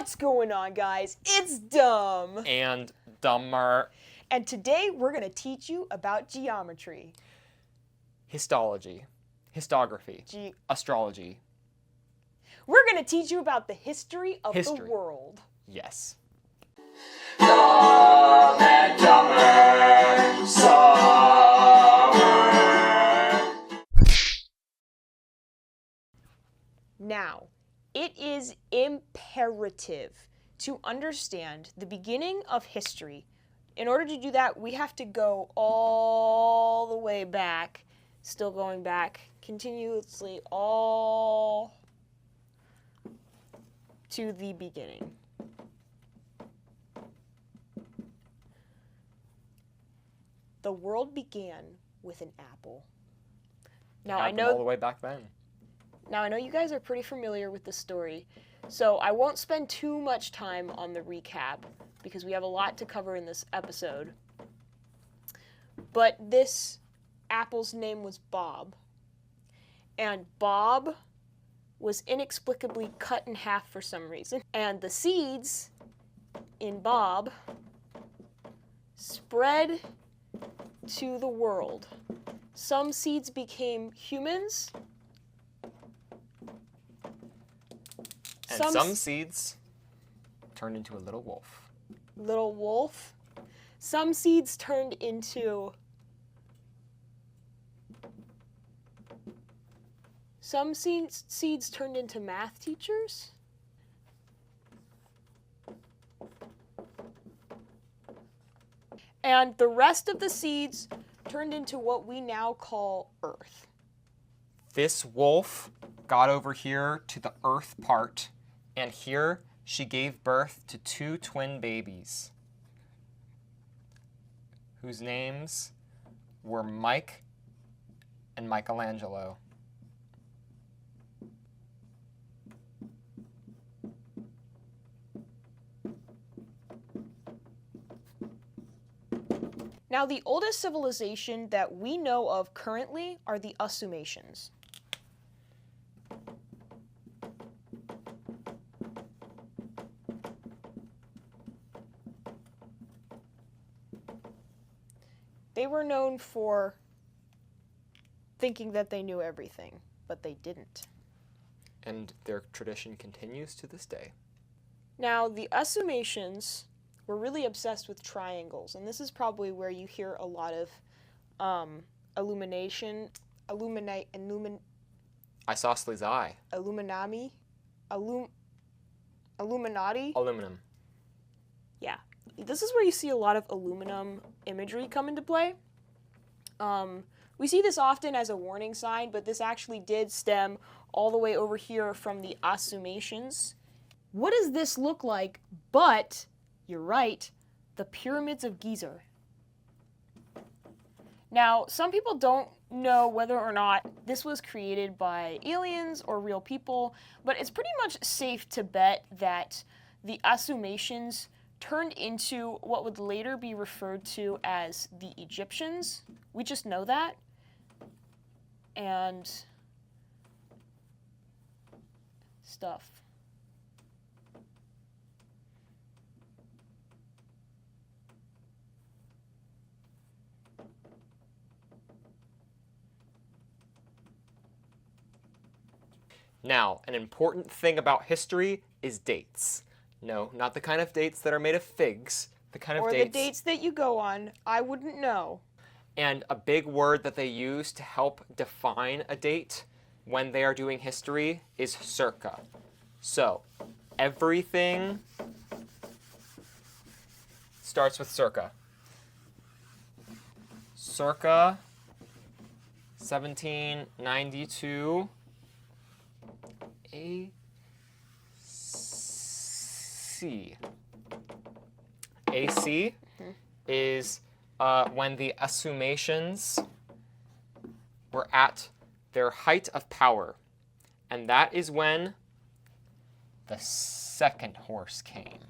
What's going on, guys? It's Dumb. And Dumber. And today we're going to teach you about geometry. Histology. Histography. Astrology. We're going to teach you about the history of the world. Yes. Dumb and Dumber Summer. Now, it is imperative to understand the beginning of history. In order to do that, we have to go all the way back, still going back continuously all to the beginning. The world began with an apple. Now I know all the way back then. Now, I know you guys are pretty familiar with the story, so I won't spend too much time on the recap because we have a lot to cover in this episode. But this apple's name was Bob, and Bob was inexplicably cut in half for some reason, and the seeds in Bob spread to the world. Some seeds became humans, and some seeds turned into a little wolf. Little wolf. Some seeds turned into... Some seeds turned into math teachers. And the rest of the seeds turned into what we now call Earth. This wolf got over here to the earth part, and here she gave birth to two twin babies whose names were Mike and Michelangelo. Now, the oldest civilization that we know of currently are the Summerians. They were known for thinking that they knew everything, but they didn't. And their tradition continues to this day. Now, the Summerians were really obsessed with triangles, and this is probably where you hear a lot of Isosceles eye. Illuminati. Aluminum. Yeah. This is where you see a lot of aluminum imagery come into play. We see this often as a warning sign, but this actually did stem all the way over here from the Summerians. What does this look like? But, you're right, the pyramids of Giza. Now, some people don't know whether or not this was created by aliens or real people, but it's pretty much safe to bet that the Summerians turned into what would later be referred to as the Egyptians. We just know that. And stuff. Now, an important thing about history is dates. No, not the kind of dates that are made of figs. The kind of or dates... the dates that you go on. I wouldn't know. And a big word that they use to help define a date when they are doing history is circa. So, everything starts with circa. Circa 1792 AC. AC is when the Summerians were at their height of power. And that is when the second horse came.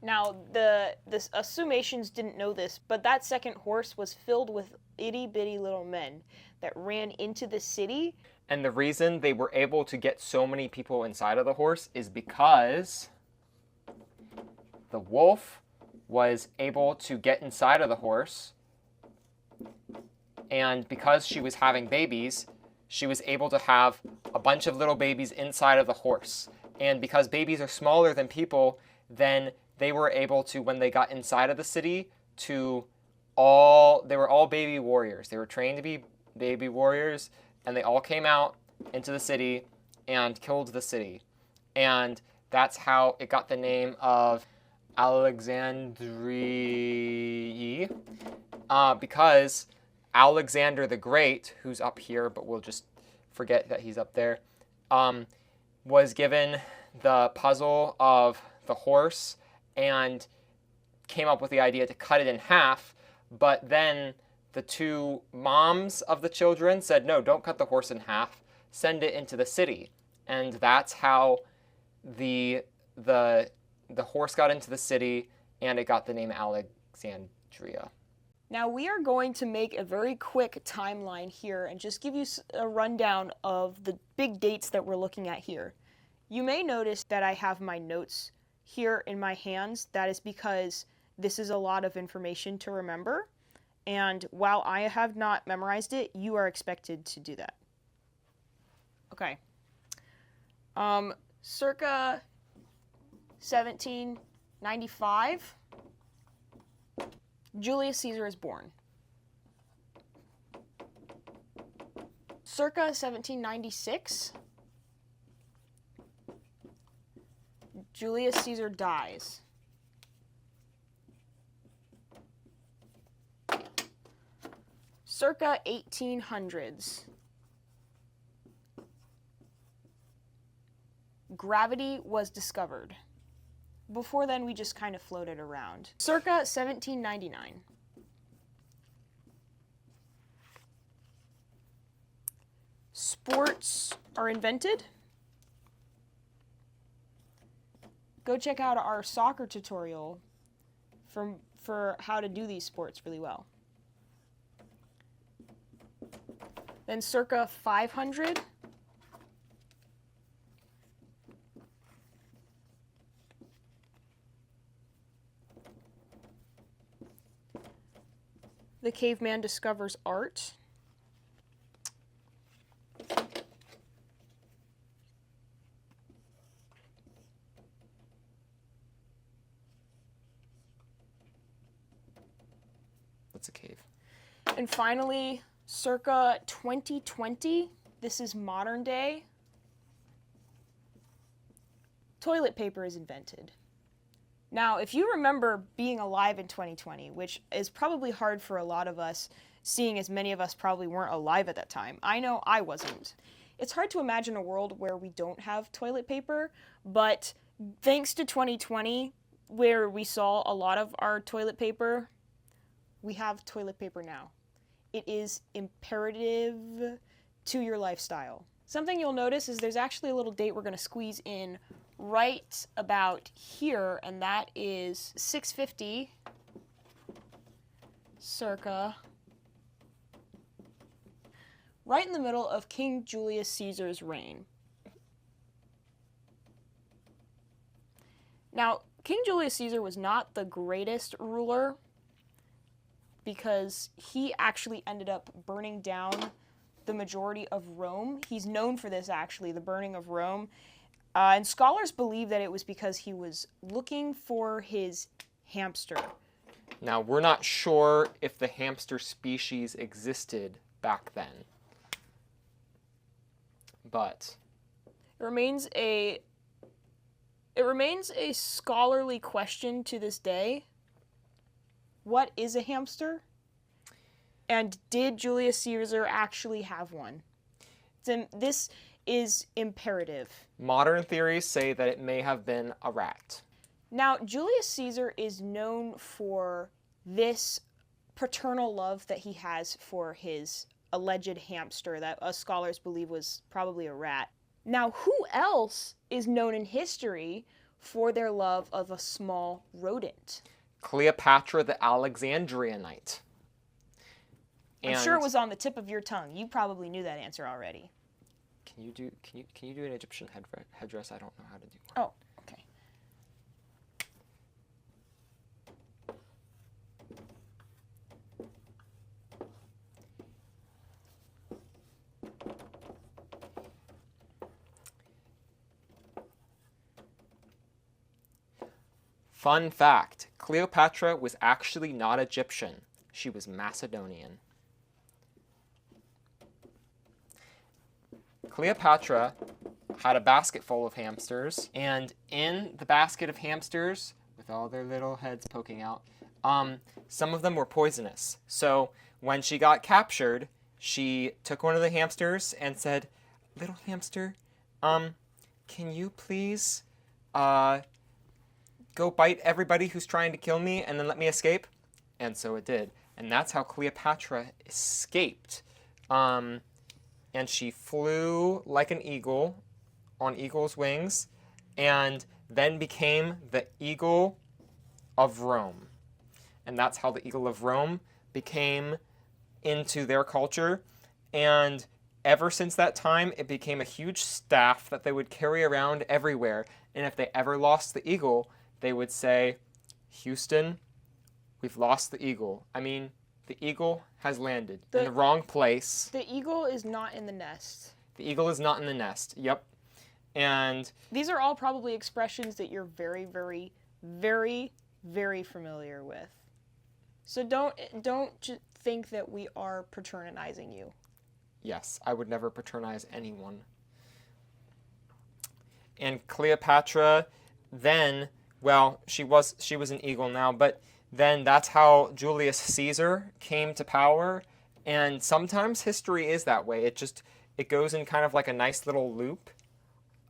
Now, the Summerians didn't know this, but that second horse was filled with itty-bitty little men that ran into the city. And the reason they were able to get so many people inside of the horse is because the wolf was able to get inside of the horse. And because she was having babies, she was able to have a bunch of little babies inside of the horse. And because babies are smaller than people, then they were able to, when they got inside of the city, they were all baby warriors. They were trained to be baby warriors, and they all came out into the city and killed the city. And that's how it got the name of Alexandria, because Alexander the Great, who's up here, but we'll just forget that he's up there, was given the puzzle of the horse and came up with the idea to cut it in half. But then the two moms of the children said, no, don't cut the horse in half, send it into the city. And that's how the horse got into the city, and it got the name Alexandria. Now we are going to make a very quick timeline here and just give you a rundown of the big dates that we're looking at here. You may notice that I have my notes here in my hands. That is because this is a lot of information to remember. And while I have not memorized it, you are expected to do that. Okay. Circa 1795, Julius Caesar is born. Circa 1796, Julius Caesar dies. Circa 1800s, gravity was discovered. Before then, we just kind of floated around. Circa 1799. Sports are invented. Go check out our soccer tutorial for how to do these sports really well. Then circa 500. The caveman discovers art. That's a cave. And finally, circa 2020, this is modern day, toilet paper is invented. Now, if you remember being alive in 2020, which is probably hard for a lot of us, seeing as many of us probably weren't alive at that time. I know I wasn't. It's hard to imagine a world where we don't have toilet paper, but thanks to 2020, where we saw a lot of our toilet paper, we have toilet paper now. It is imperative to your lifestyle. Something you'll notice is there's actually a little date we're going to squeeze in right about here, and that is 650 circa, right in the middle of King Julius Caesar's reign. Now, King Julius Caesar was not the greatest ruler because he actually ended up burning down the majority of Rome. He's known for this, actually, the burning of Rome. And scholars believe that it was because he was looking for his hamster. Now, we're not sure if the hamster species existed back then, but It remains a scholarly question to this day. What is a hamster? And did Julius Caesar actually have one? This is imperative. modern theories say that it may have been a rat. Now, Julius Caesar is known for this paternal love that he has for his alleged hamster that us scholars believe was probably a rat. Now, who else is known in history for their love of a small rodent? Cleopatra the Alexandrianite. I'm sure it was on the tip of your tongue. You probably knew that answer already. can you do an Egyptian headdress? I don't know how to do one. Oh, okay. Fun fact, Cleopatra was actually not Egyptian. She was Macedonian. Cleopatra had a basket full of hamsters, and in the basket of hamsters, with all their little heads poking out, some of them were poisonous. So when she got captured, she took one of the hamsters and said, "Little hamster, can you please go bite everybody who's trying to kill me and then let me escape?" And so it did. And that's how Cleopatra escaped. And she flew like an eagle on eagle's wings and then became the Eagle of Rome. And that's how the Eagle of Rome became into their culture. And ever since that time, it became a huge staff that they would carry around everywhere. And if they ever lost the eagle, they would say, "Houston, we've lost the eagle." I mean, the eagle has landed in the wrong place. The eagle is not in the nest. The eagle is not in the nest. Yep. And these are all probably expressions that you're very, very, very, very familiar with. So don't just think that we are patronizing you. Yes, I would never patronize anyone. And Cleopatra then, well, she was an eagle now, but then that's how Julius Caesar came to power. And sometimes history is that way. It goes in kind of like a nice little loop.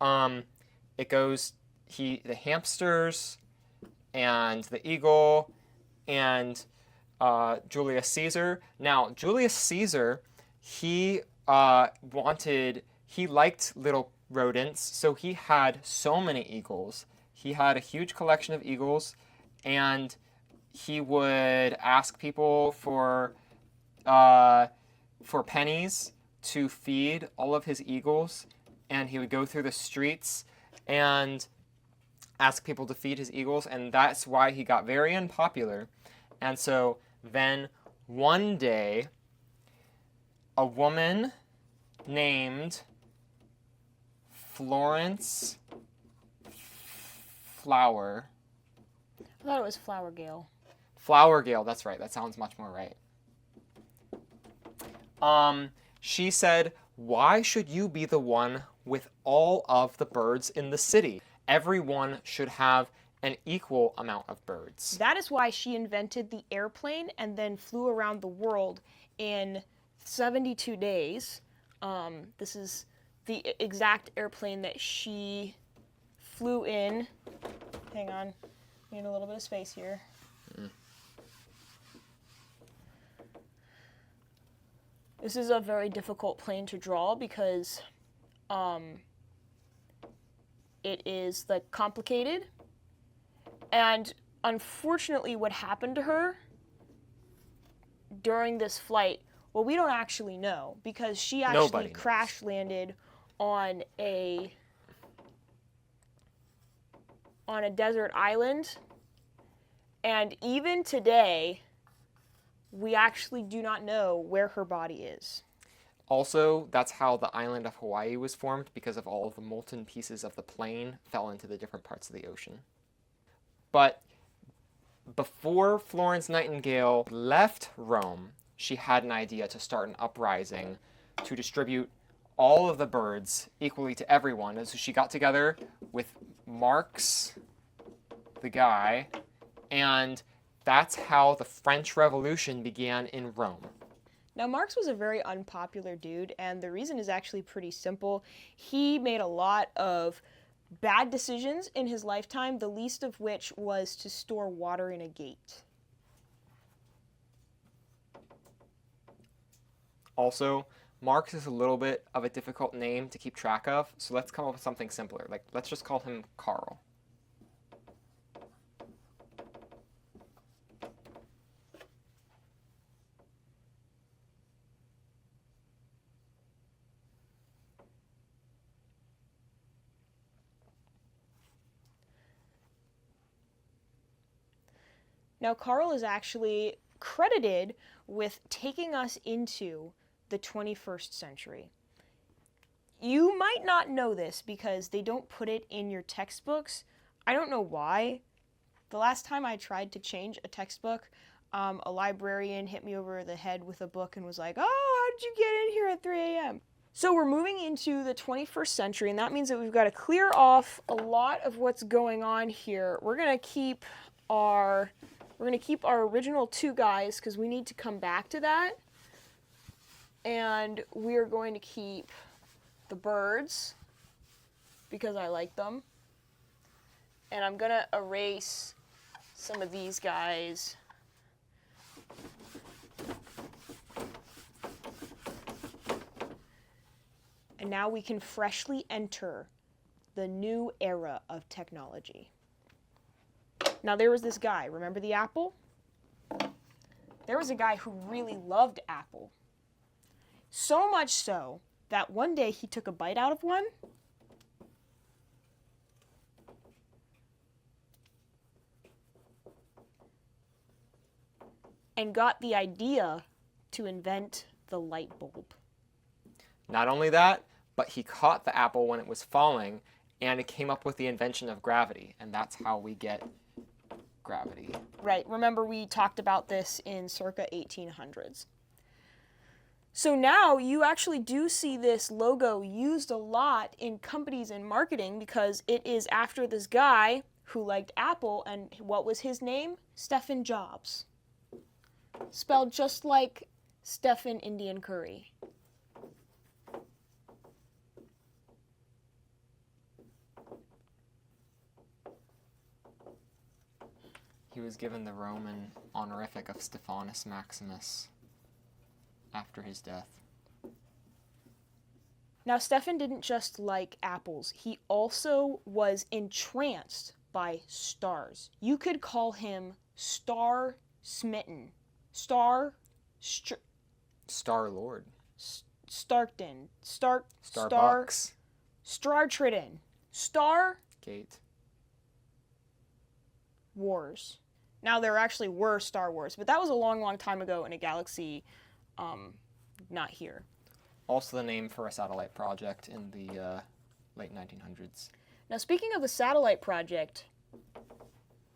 It goes the hamsters and the eagle and Julius Caesar. Now, Julius Caesar, he liked little rodents, so he had so many eagles. He had a huge collection of eagles, and he would ask people for pennies to feed all of his eagles, and he would go through the streets and ask people to feed his eagles, and that's why he got very unpopular. And so then one day, a woman named Florence Flower. I thought it was Flower Gale. Flower Gale, that's right. That sounds much more right. She said, "Why should you be the one with all of the birds in the city? Everyone should have an equal amount of birds." That is why she invented the airplane and then flew around the world in 72 days. This is the exact airplane that she flew in. Hang on, we need a little bit of space here. This is a very difficult plane to draw because it is like complicated. And unfortunately, what happened to her during this flight, well, we don't actually know because she actually crash landed on a desert island. And even today, we actually do not know where her body is. Also, that's how the island of Hawaii was formed, because of all of the molten pieces of the plane fell into the different parts of the ocean. But before Florence Nightingale left Rome, she had an idea to start an uprising to distribute all of the birds equally to everyone. And so she got together with Marx, the guy, and that's how the French Revolution began in Rome. Now, Marx was a very unpopular dude, and the reason is actually pretty simple. He made a lot of bad decisions in his lifetime, the least of which was to store water in a gate. Also, Marx is a little bit of a difficult name to keep track of, so let's come up with something simpler. Like, let's just call him Karl. Now, Carl is actually credited with taking us into the 21st century. You might not know this because they don't put it in your textbooks. I don't know why. The last time I tried to change a textbook, a librarian hit me over the head with a book and was like, "Oh, how did you get in here at 3 a.m.?" So we're moving into the 21st century, and that means that we've got to clear off a lot of what's going on here. We're going to keep our original two guys because we need to come back to that. And we're going to keep the birds because I like them. And I'm going to erase some of these guys. And now we can freshly enter the new era of technology. Now there was this guy, remember the apple? There was a guy who really loved apple. So much so that one day he took a bite out of one and got the idea to invent the light bulb. Not only that, but he caught the apple when it was falling, and it came up with the invention of gravity, and that's how we get gravity. Right, remember we talked about this in circa 1800s. So now you actually do see this logo used a lot in companies and marketing because it is after this guy who liked Apple, and what was his name? Stephen Jobs. Spelled just like Stephen Indian Curry. He was given the Roman honorific of Stephanus Maximus after his death. Now, Stephen didn't just like apples. He also was entranced by stars. You could call him star-smitten. Star-Lord. Starkton. Starbucks. Star-Tridden. Star Gate. Wars. Now, there actually were Star Wars, but that was a long, long time ago in a galaxy not here. Also the name for a satellite project in the late 1900s. Now, speaking of the satellite project,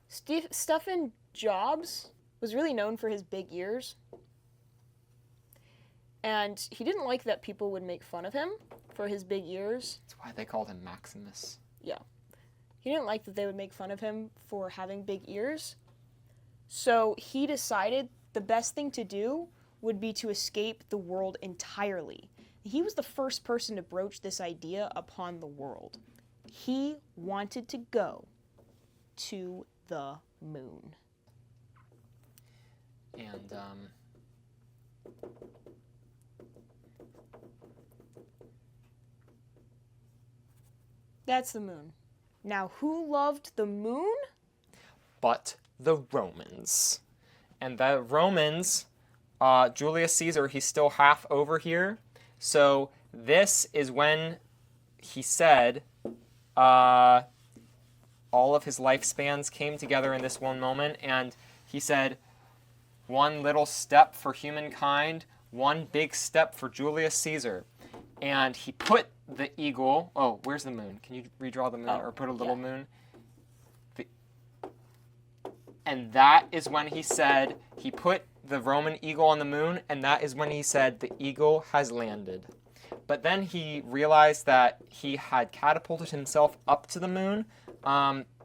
Stephen Jobs was really known for his big ears. And he didn't like that people would make fun of him for his big ears. That's why they called him Maximus. Yeah. He didn't like that they would make fun of him for having big ears. So he decided the best thing to do would be to escape the world entirely. He was the first person to broach this idea upon the world. He wanted to go to the moon. And That's the moon. Now, who loved the moon? but the Romans. And the Romans, Julius Caesar, he's still half over here. So this is when he said all of his lifespans came together in this one moment. And he said, one little step for humankind, one big step for Julius Caesar. And he put the eagle, oh, where's the moon? Can you redraw the moon or put a little moon? And that is when he said, he put the Roman eagle on the moon, and that is when he said, the eagle has landed. But then he realized that he had catapulted himself up to the moon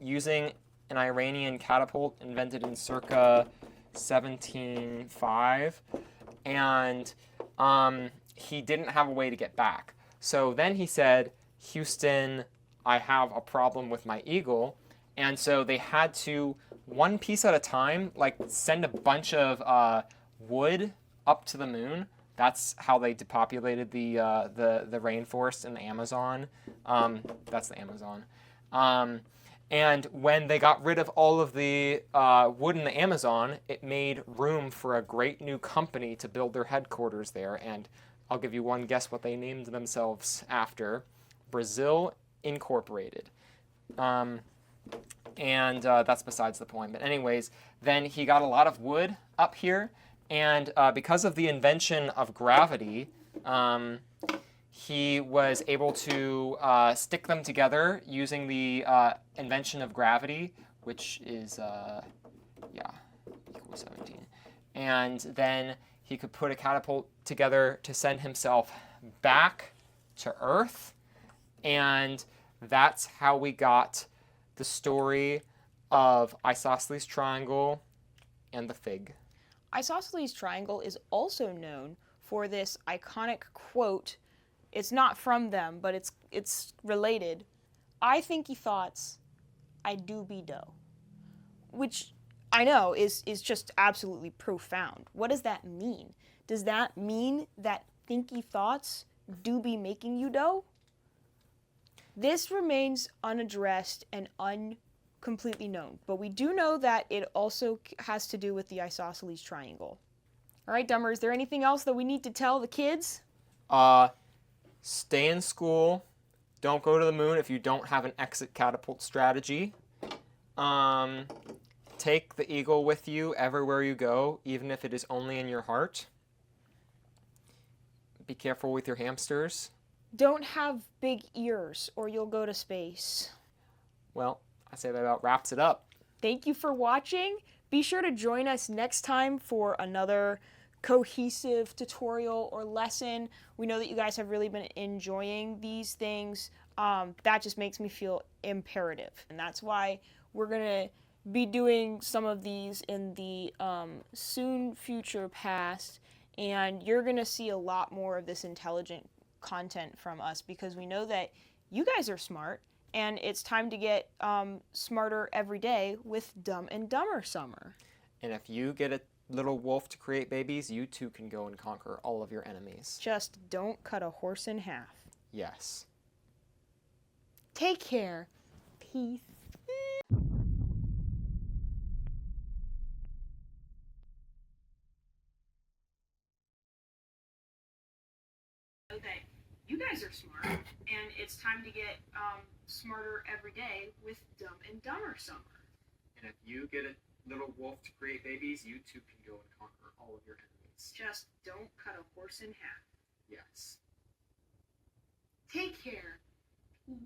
using an Iranian catapult invented in circa 1705. And he didn't have a way to get back. So then he said, Houston, I have a problem with my eagle. And so they had to, one piece at a time, like send a bunch of wood up to the moon. That's how they depopulated the rainforest in the Amazon. That's the Amazon. And when they got rid of all of the wood in the Amazon, it made room for a great new company to build their headquarters there. And I'll give you one guess what they named themselves after. Brazil Incorporated. And that's besides the point. But anyways, then he got a lot of wood up here, and because of the invention of gravity, he was able to stick them together using the invention of gravity, which is, equals 17. And then he could put a catapult together to send himself back to Earth, and that's how we got the story of Isosceles Triangle and the fig. Isosceles Triangle is also known for this iconic quote. It's not from them, but it's related. I think he thoughts, I do be dough. Which I know is just absolutely profound. What does that mean? Does that mean that thinky thoughts do be making you dough? This remains unaddressed and completely known, but we do know that it also has to do with the isosceles triangle. All right, Dumber, is there anything else that we need to tell the kids? Stay in school. Don't go to the moon if you don't have an exit catapult strategy. Take the eagle with you everywhere you go, even if it is only in your heart. Be careful with your hamsters. Don't have big ears or you'll go to space. Well, I say that about wraps it up. Thank you for watching. Be sure to join us next time for another cohesive tutorial or lesson. We know that you guys have really been enjoying these things. That just makes me feel imperative. And that's why we're going to be doing some of these in the soon future past. And you're going to see a lot more of this intelligent content from us because we know that you guys are smart. And it's time to get smarter every day with Dumb and Dumber Summer. And if you get a little wolf to create babies, you too can go and conquer all of your enemies. Just don't cut a horse in half. Yes. Take care. Peace. That you guys are smart, and it's time to get smarter every day with Dumb and Dumber Summer. And if you get a little wolf to create babies, you too can go and conquer all of your enemies. Just don't cut a horse in half. Yes. Take care. Peace.